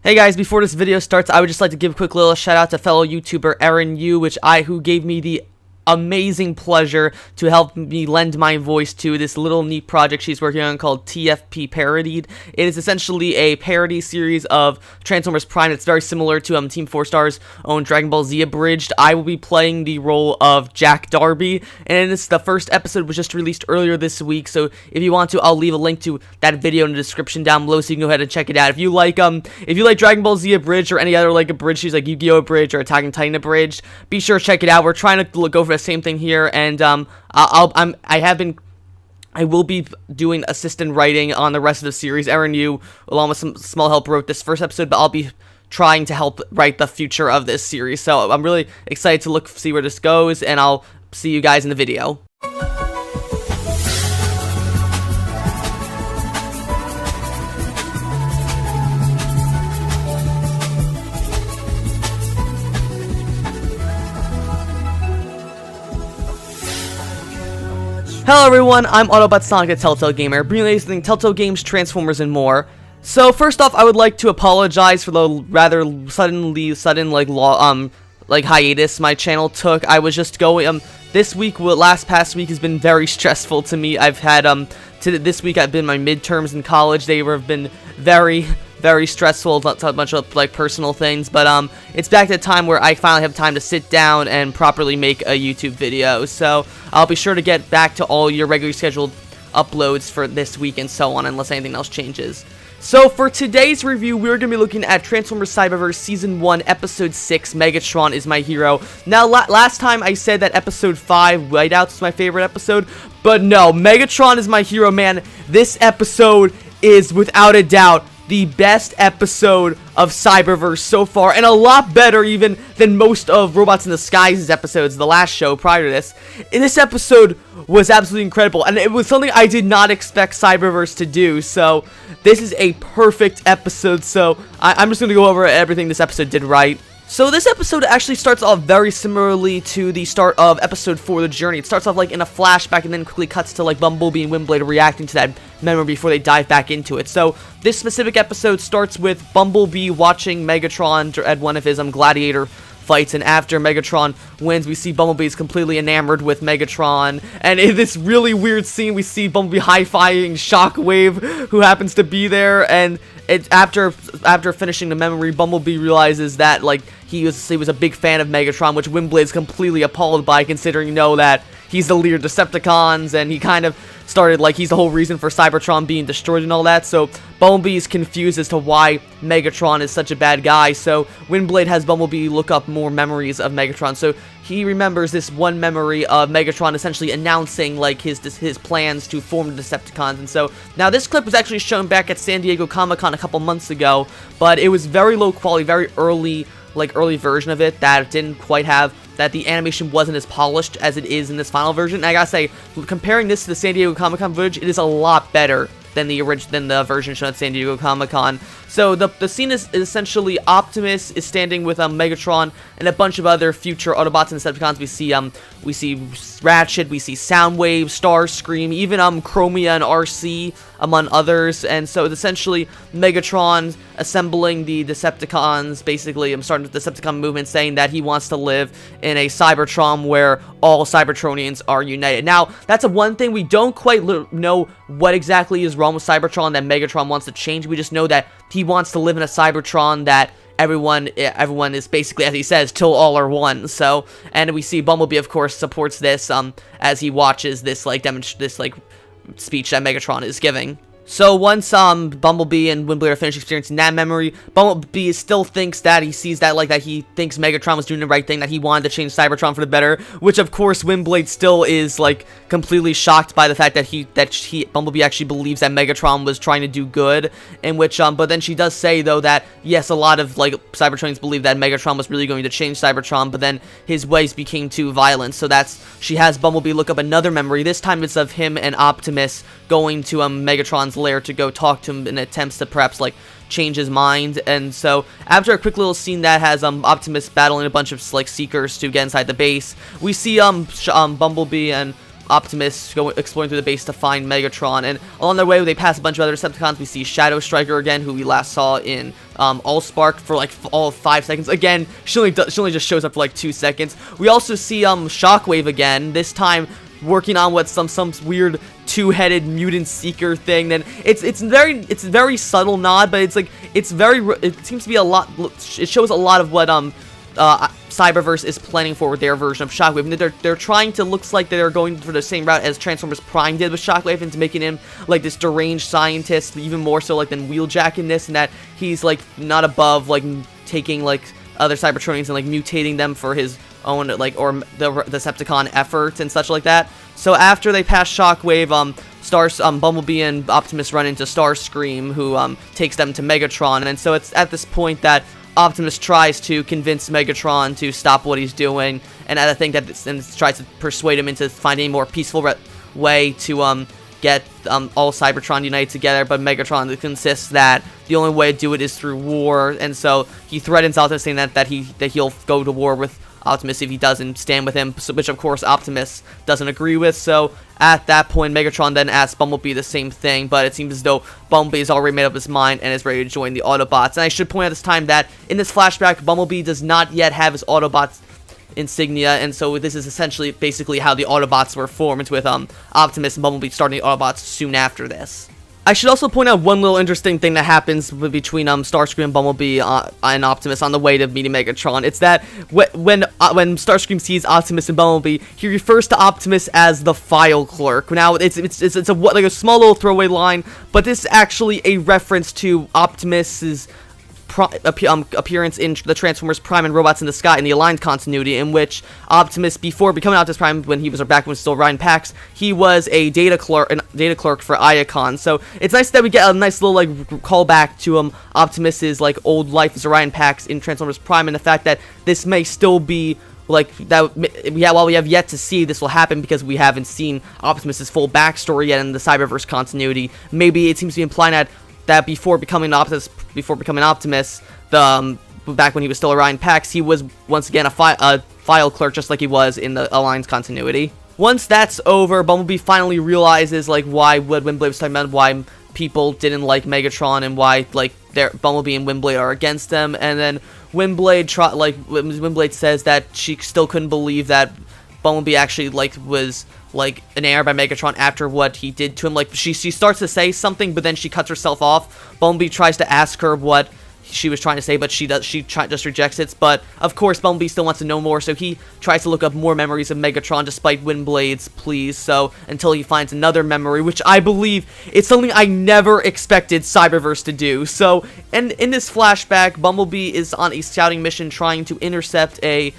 Hey guys, before this video starts, I would just like to give a quick little shout out to fellow YouTuber Erin Yu, who gave me the amazing pleasure to help me lend my voice to this little neat project she's working on called TFP Parodied. It is essentially a parody series of Transformers Prime. It's very similar to Team 4 Star's own Dragon Ball Z Abridged. I will be playing the role of Jack Darby, and the first episode was just released earlier this week, so if you want to, I'll leave a link to that video in the description down below so you can go ahead and check it out. If you like Dragon Ball Z Abridged or any other abridged series like Yu-Gi-Oh! Abridged or Attack on Titan Abridged, be sure to check it out. We're trying to go for the same thing here, and I will be doing assistant writing on the rest of the series. Erin Yu, along with some small help, wrote this first episode, but I'll be trying to help write the future of this series. So I'm really excited to see where this goes, and I'll see you guys in the video. Hello everyone, I'm Autobot Sonic, a Telltale Gamer, bringing you the Telltale Games, Transformers, and more. So first off, I would like to apologize for the rather sudden hiatus my channel took. I was just going this past week has been very stressful to me. I've had this week I've been my midterms in college. They have been very stressful, not so much of personal things, but it's back to the time where I finally have time to sit down and properly make a YouTube video. So I'll be sure to get back to all your regularly scheduled uploads for this week and so on, unless anything else changes. So for today's review, we're going to be looking at Transformers Cyberverse Season 1, Episode 6, Megatron is my hero. Now, last time I said that Episode 5, Whiteouts, was my favorite episode, but no, Megatron is my hero, man. This episode is, without a doubt, the best episode of Cyberverse so far, and a lot better even than most of Robots in the Skies' episodes, the last show prior to this. And this episode was absolutely incredible, and it was something I did not expect Cyberverse to do, so this is a perfect episode. So I'm just going to go over everything this episode did right. So this episode actually starts off very similarly to the start of Episode 4, The Journey. It starts off in a flashback and then quickly cuts to Bumblebee and Windblade reacting to that memory before they dive back into it. So this specific episode starts with Bumblebee watching Megatron at one of his gladiator fights, and after Megatron wins, we see Bumblebee is completely enamored with Megatron, and in this really weird scene, we see Bumblebee high-fiving Shockwave, who happens to be there, and after finishing the memory, Bumblebee realizes that he was a big fan of Megatron, which Windblade's completely appalled by, considering that he's the leader of Decepticons, and he kind of started he's the whole reason for Cybertron being destroyed and all that. So Bumblebee is confused as to why Megatron is such a bad guy. So Windblade has Bumblebee look up more memories of Megatron. So he remembers this one memory of Megatron essentially announcing his plans to form the Decepticons. And so now this clip was actually shown back at San Diego Comic-Con a couple months ago, but it was very low quality, very early version of it that didn't quite have, that the animation wasn't as polished as it is in this final version. And I gotta say, comparing this to the San Diego Comic-Con footage, it is a lot better than the version shown at San Diego Comic-Con. So the scene is essentially Optimus is standing with Megatron and a bunch of other future Autobots and Decepticons. We see Ratchet, we see Soundwave, Starscream, even Chromia and RC, among others. And so it's essentially Megatron assembling the Decepticons, basically starting with the Decepticon movement, saying that he wants to live in a Cybertron where all Cybertronians are united. Now, that's one thing we don't quite know what exactly is wrong with Cybertron that Megatron wants to change. We just know that he wants to live in a Cybertron that everyone is basically, as he says, till all are one. So, and we see Bumblebee, of course, supports this as he watches this speech that Megatron is giving. So once Bumblebee and Windblade are finished experiencing that memory, Bumblebee still thinks that he sees that that he thinks Megatron was doing the right thing, that he wanted to change Cybertron for the better, which of course Windblade still is completely shocked by the fact that Bumblebee actually believes that Megatron was trying to do good, in which but then she does say though that yes, a lot of Cybertronians believe that Megatron was really going to change Cybertron, but then his ways became too violent. So she has Bumblebee look up another memory. This time it's of him and Optimus going to Megatron's lair to go talk to him in attempts to perhaps change his mind. And so after a quick little scene that has Optimus battling a bunch of Seekers to get inside the base, we see Bumblebee and Optimus exploring through the base to find Megatron, and along their way they pass a bunch of other Decepticons. We see Shadow Striker again, who we last saw in Allspark for like all of 5 seconds. Again, she only just shows up for like 2 seconds. We also see Shockwave again, this time working on what some weird two-headed mutant seeker thing. Then it's very subtle nod, but it seems to be a lot. It shows a lot of what Cyberverse is planning for with their version of Shockwave. And they're trying to, looks like they're going for the same route as Transformers Prime did with Shockwave, into making him like this deranged scientist, even more so like than Wheeljack in this, and that he's like not above like taking like other Cybertronians and like mutating them for his own like, or the Decepticon efforts and such like that. So after they pass Shockwave, Bumblebee and Optimus run into Starscream, who takes them to Megatron, and so it's at this point that Optimus tries to convince Megatron to stop what he's doing, and I think that tries to persuade him into finding a more peaceful way to get all Cybertron united together. But Megatron insists that the only way to do it is through war, and so he threatens Optimus, saying that he'll go to war with Optimus if he doesn't stand with him, which of course Optimus doesn't agree with. So at that point, Megatron then asks Bumblebee the same thing, but it seems as though Bumblebee has already made up his mind and is ready to join the Autobots. And I should point out this time that in this flashback, Bumblebee does not yet have his Autobots insignia, and so this is essentially basically how the Autobots were formed, with Optimus and Bumblebee starting the Autobots soon after this. I should also point out one little interesting thing that happens between Starscream and Bumblebee and Optimus on the way to meeting Megatron. It's that when Starscream sees Optimus and Bumblebee, he refers to Optimus as the file clerk. Now it's like a small little throwaway line, but this is actually a reference to Optimus's appearance in the Transformers Prime and Robots in the Sky in the Aligned continuity, in which Optimus, before becoming Optimus Prime, when he was still Ryan Pax, he was a data clerk for Iacon. So it's nice that we get a nice little like callback to Optimus's like old life as Orion Pax in Transformers Prime, and the fact that this may still be like that. Yeah, while we have yet to see this will happen because we haven't seen Optimus's full backstory yet in the Cyberverse continuity. Maybe it seems to be implying that before becoming Optimus, back when he was still Orion Pax, he was once again a file clerk, just like he was in the Alliance continuity. Once that's over, Bumblebee finally realizes like why Windblade was talking about why people didn't like Megatron and why like Bumblebee and Windblade are against them, and then Windblade says that she still couldn't believe that Bumblebee actually was an error by Megatron after what he did to him. Like she starts to say something, but then she cuts herself off. Bumblebee tries to ask her what she was trying to say, but she just rejects it. But of course Bumblebee still wants to know more, so he tries to look up more memories of Megatron despite Windblade's pleas, so until he finds another memory, which I believe is something I never expected Cyberverse to do. So and in this flashback, Bumblebee is on a scouting mission trying to intercept a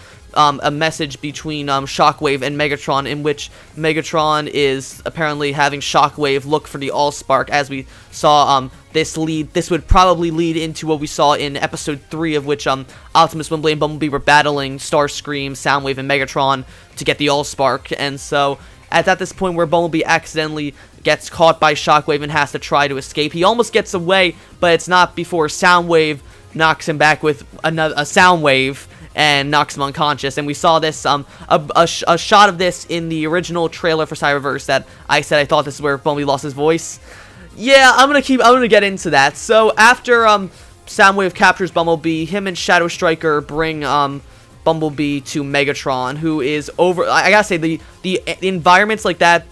message between Shockwave and Megatron, in which Megatron is apparently having Shockwave look for the Allspark. As we saw, this would probably lead into what we saw in episode 3, of which Optimus, Windblade, and Bumblebee were battling Starscream, Soundwave, and Megatron to get the Allspark. And so at this point where Bumblebee accidentally gets caught by Shockwave and has to try to escape, he almost gets away, but it's not before Soundwave knocks him back with a Soundwave and knocks him unconscious. And we saw this a shot of this in the original trailer for Cyberverse that I said I thought this is where Bumblebee lost his voice. Yeah, I'm gonna get into that. So after Soundwave captures Bumblebee, him and Shadow Striker bring Bumblebee to Megatron, who is over. I gotta say the environments like that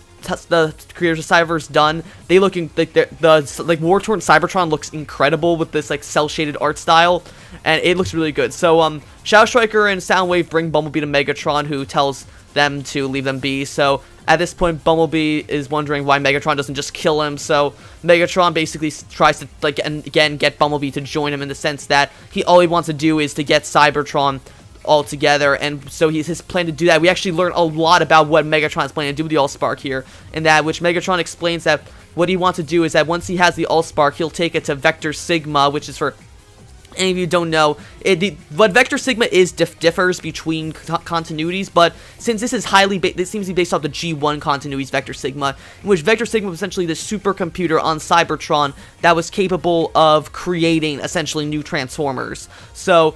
the creators of Cyberverse done, they looking like the war-torn Cybertron looks incredible with this like cel-shaded art style, and it looks really good. So Shadow Striker and Soundwave bring Bumblebee to Megatron, who tells them to leave them be. So at this point, Bumblebee is wondering why Megatron doesn't just kill him. So Megatron basically tries to again get Bumblebee to join him, in the sense that all he wants to do is to get Cybertron all together, and so his plan to do that. We actually learn a lot about what Megatron is planning to do with the Allspark here, in that which Megatron explains that what he wants to do is that once he has the Allspark, he'll take it to Vector Sigma, which is, for any of you who don't know, what Vector Sigma is differs between continuities, but since this is this seems to be based off the G1 continuity's Vector Sigma, in which Vector Sigma was essentially the supercomputer on Cybertron that was capable of creating essentially new Transformers. So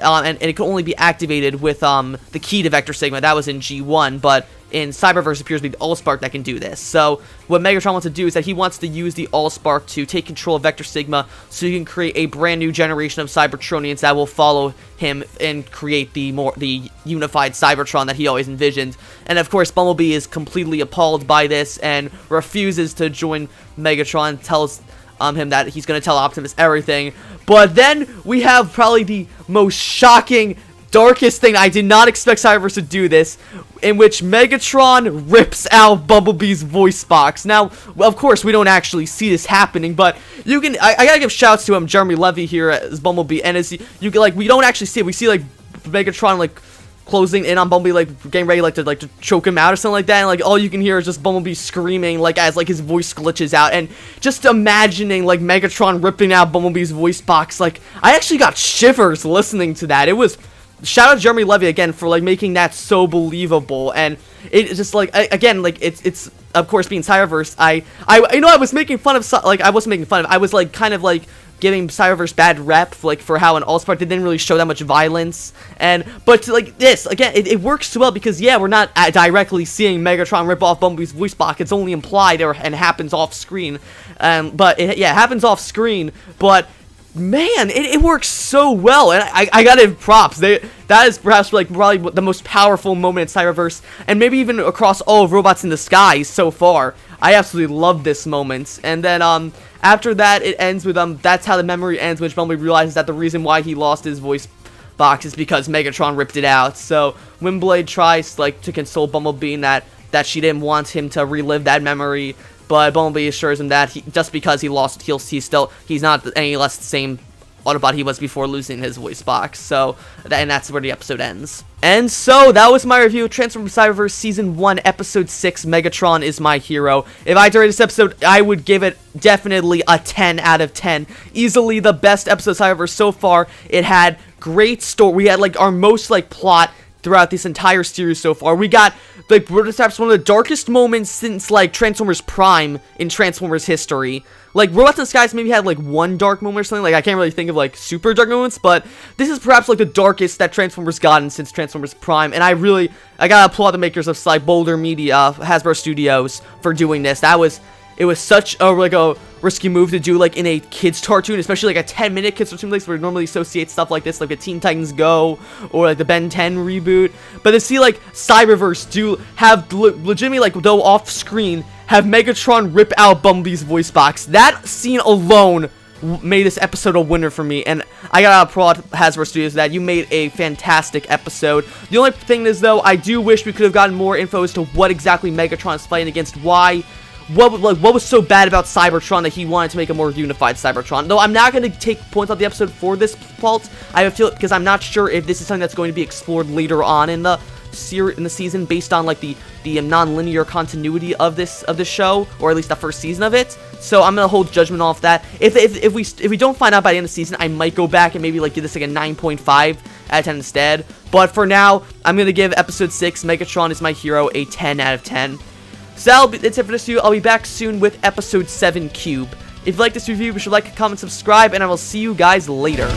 and it could only be activated with the key to Vector Sigma. That was in G1, but in Cyberverse appears to be the Allspark that can do this. So what Megatron wants to do is that he wants to use the Allspark to take control of Vector Sigma so he can create a brand new generation of Cybertronians that will follow him and create the unified Cybertron that he always envisioned. And of course, Bumblebee is completely appalled by this and refuses to join Megatron, tells him that he's going to tell Optimus everything. But then we have probably the most shocking, darkest thing. I did not expect Cyberverse to do this, in which Megatron rips out Bumblebee's voice box. Now, well, of course, we don't actually see this happening, but you can. I gotta give shouts to Jeremy Levy here as Bumblebee, and as you can, like, we don't actually see it. We see like Megatron like closing in on Bumblebee, like getting ready to choke him out or something like that, and like all you can hear is just Bumblebee screaming, like as like his voice glitches out. And just imagining like Megatron ripping out Bumblebee's voice box, like I actually got shivers listening to that. It was, shout out to Jeremy Levy again for like making that so believable. And it's just like, again, like it's of course being Cyberverse, I was making fun of, like I wasn't making fun of, I was like kind of like giving Cyberverse bad rep, like for how an Allspark didn't really show that much violence. But like this, again, it works too well because yeah, we're not directly seeing Megatron rip off Bumblebee's voice box. It's only implied and happens off screen. But it happens off screen. But man, it works so well, and I gotta give props. That is perhaps like probably the most powerful moment in Cyberverse, and maybe even across all of Robots in Disguise so far. I absolutely love this moment. And then after that, it ends with that's how the memory ends, which Bumblebee realizes that the reason why he lost his voice box is because Megatron ripped it out. So Windblade tries like to console Bumblebee in that she didn't want him to relive that memory, but Bumblebee assures him that just because he lost, he's not any less the same Autobot he was before losing his voice box. So, and that's where the episode ends. And so, that was my review of Transformers Cyberverse Season 1, Episode 6, Megatron is My Hero. If I had to rate this episode, I would give it definitely a 10 out of 10. Easily the best episode of Cyberverse so far. It had great story. We had, like, our most, like, plot throughout this entire series so far. We got, like, perhaps one of the darkest moments since, like, Transformers Prime in Transformers history. Like, Robots in Disguise maybe had, like, one dark moment or something. Like, I can't really think of, like, super dark moments, but this is perhaps, like, the darkest that Transformers gotten since Transformers Prime, and I gotta applaud the makers of, like, Boulder Media, Hasbro Studios, for doing this. It was such a, like, a risky move to do, like, in a kids cartoon, especially, like, a 10-minute kids cartoon, like, where we normally associate stuff like this, like the Teen Titans Go, or, like, the Ben 10 reboot. But to see, like, Cyberverse have legitimately, like, though off-screen, have Megatron rip out Bumblebee's voice box. That scene alone made this episode a winner for me, and I gotta applaud Hasbro Studios for that. You made a fantastic episode. The only thing is, though, I do wish we could have gotten more info as to what exactly Megatron is fighting against, what was so bad about Cybertron that he wanted to make a more unified Cybertron. Though I'm not going to take points off the episode for this fault. I have a feel, because I'm not sure if this is something that's going to be explored later on in the season based on like the non-linear continuity of this show, or at least the first season of it. So I'm gonna hold judgment off that. If we don't find out by the end of the season, I might go back and maybe like give this like a 9.5 out of 10 instead. But for now, I'm gonna give episode 6, Megatron is My Hero, a 10 out of 10. So that's it for this review. I'll be back soon with episode 7 Cube. If you like this review, be sure to like, comment, subscribe, and I will see you guys later.